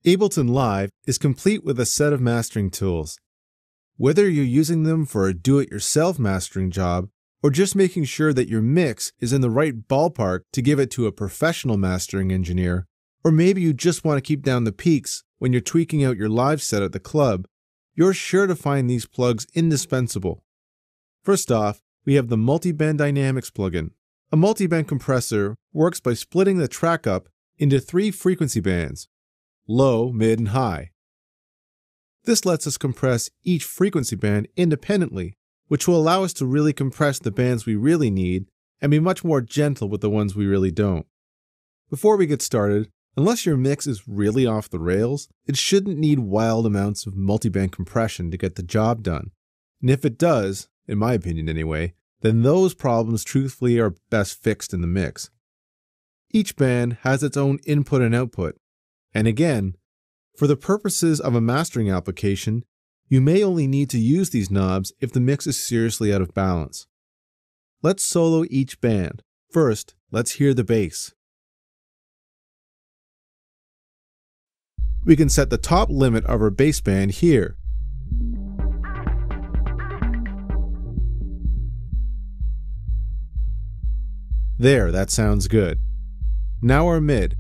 Ableton Live is complete with a set of mastering tools. Whether you're using them for a do-it-yourself mastering job or just making sure that your mix is in the right ballpark to give it to a professional mastering engineer, or maybe you just want to keep down the peaks when you're tweaking out your live set at the club, you're sure to find these plugs indispensable. First off, we have the Multiband Dynamics plugin. A multiband compressor works by splitting the track up into 3 frequency bands: low, mid, and high. This lets us compress each frequency band independently, which will allow us to really compress the bands we really need and be much more gentle with the ones we really don't. Before we get started, unless your mix is really off the rails, it shouldn't need wild amounts of multiband compression to get the job done. And if it does, in my opinion anyway, then those problems truthfully are best fixed in the mix. Each band has its own input and output. And again, for the purposes of a mastering application, you may only need to use these knobs if the mix is seriously out of balance. Let's solo each band. First, let's hear the bass. We can set the top limit of our bass band here. There, that sounds good. Now our mid.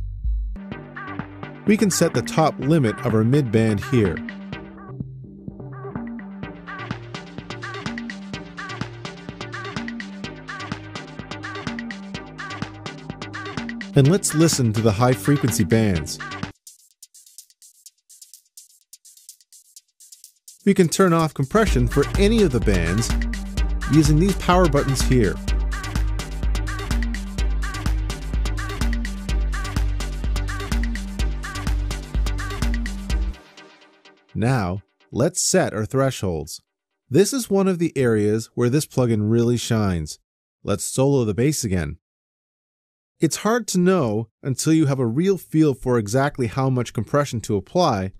We can set the top limit of our mid band here. And let's listen to the high frequency bands. We can turn off compression for any of the bands using these power buttons here. Now, let's set our thresholds. This is one of the areas where this plugin really shines. Let's solo the bass again. It's hard to know until you have a real feel for exactly how much compression to apply,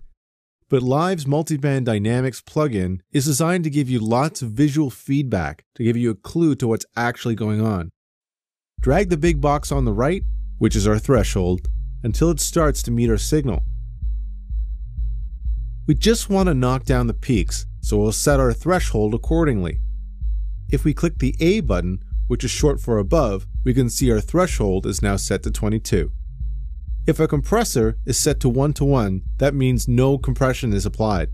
but Live's Multiband Dynamics plugin is designed to give you lots of visual feedback to give you a clue to what's actually going on. Drag the big box on the right, which is our threshold, until it starts to meet our signal. We just want to knock down the peaks, so we'll set our threshold accordingly. If we click the A button, which is short for above, we can see our threshold is now set to 22. If a compressor is set to 1:1, that means no compression is applied.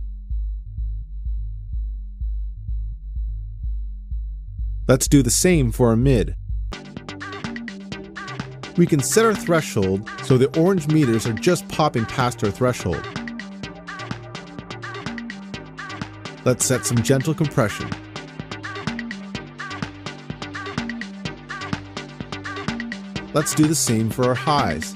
Let's do the same for our mid. We can set our threshold so the orange meters are just popping past our threshold. Let's set some gentle compression. Let's do the same for our highs.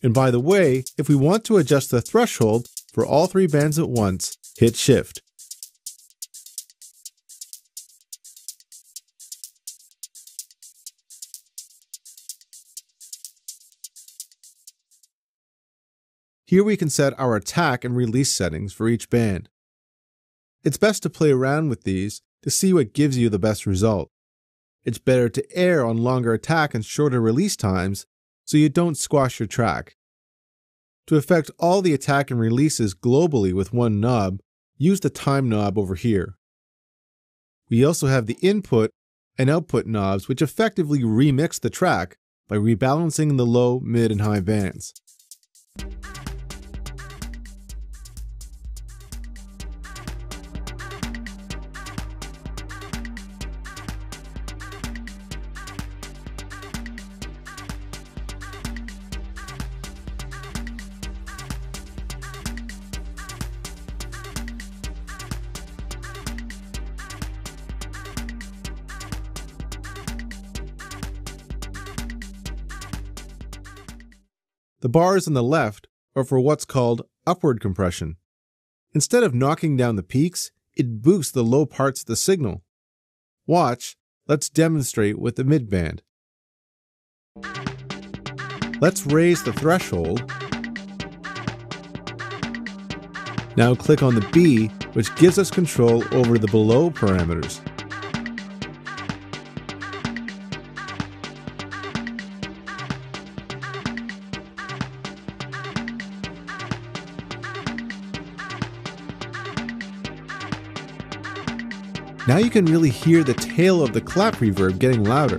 And by the way, if we want to adjust the threshold for all 3 bands at once, hit Shift. Here we can set our attack and release settings for each band. It's best to play around with these to see what gives you the best result. It's better to err on longer attack and shorter release times so you don't squash your track. To affect all the attack and releases globally with one knob, use the time knob over here. We also have the input and output knobs, which effectively remix the track by rebalancing the low, mid, and high bands. The bars on the left are for what's called upward compression. Instead of knocking down the peaks, it boosts the low parts of the signal. Watch, let's demonstrate with the midband. Let's raise the threshold. Now click on the B, which gives us control over the below parameters. Now you can really hear the tail of the clap reverb getting louder.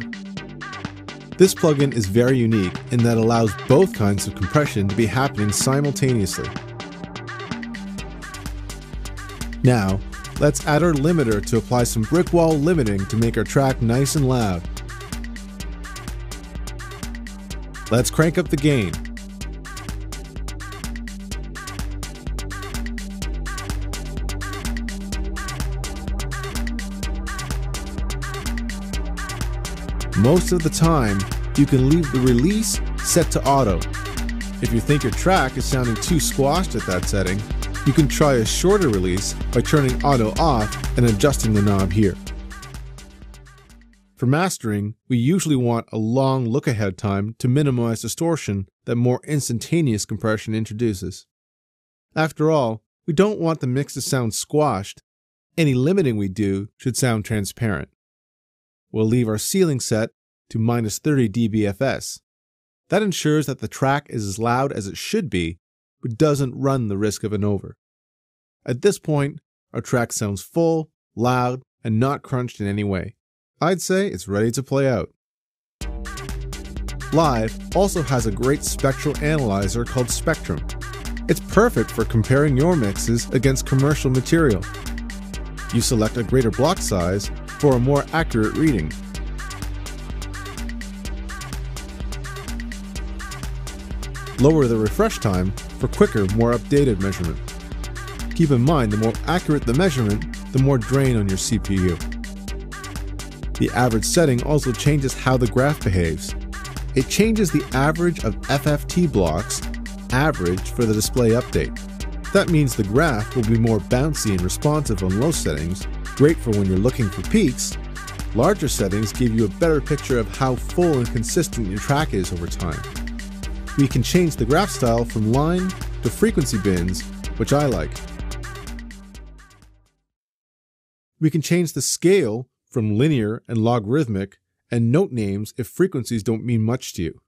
This plugin is very unique in that it allows both kinds of compression to be happening simultaneously. Now, let's add our limiter to apply some brick wall limiting to make our track nice and loud. Let's crank up the gain. Most of the time, you can leave the release set to auto. If you think your track is sounding too squashed at that setting, you can try a shorter release by turning auto off and adjusting the knob here. For mastering, we usually want a long look-ahead time to minimize distortion that more instantaneous compression introduces. After all, we don't want the mix to sound squashed. Any limiting we do should sound transparent. We'll leave our ceiling set to -30 dBFS. That ensures that the track is as loud as it should be, but doesn't run the risk of an over. At this point, our track sounds full, loud, and not crunched in any way. I'd say it's ready to play out. Live also has a great spectral analyzer called Spectrum. It's perfect for comparing your mixes against commercial material. You select a greater block size for a more accurate reading. Lower the refresh time for quicker, more updated measurement. Keep in mind, the more accurate the measurement, the more drain on your CPU. The average setting also changes how the graph behaves. It changes the average of FFT blocks, average for the display update. That means the graph will be more bouncy and responsive on low settings, great for when you're looking for peaks. Larger settings give you a better picture of how full and consistent your track is over time. We can change the graph style from line to frequency bins, which I like. We can change the scale from linear and logarithmic and note names if frequencies don't mean much to you.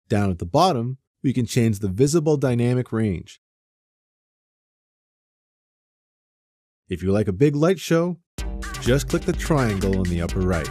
Down at the bottom, we can change the visible dynamic range. If you like a big light show, just click the triangle in the upper right.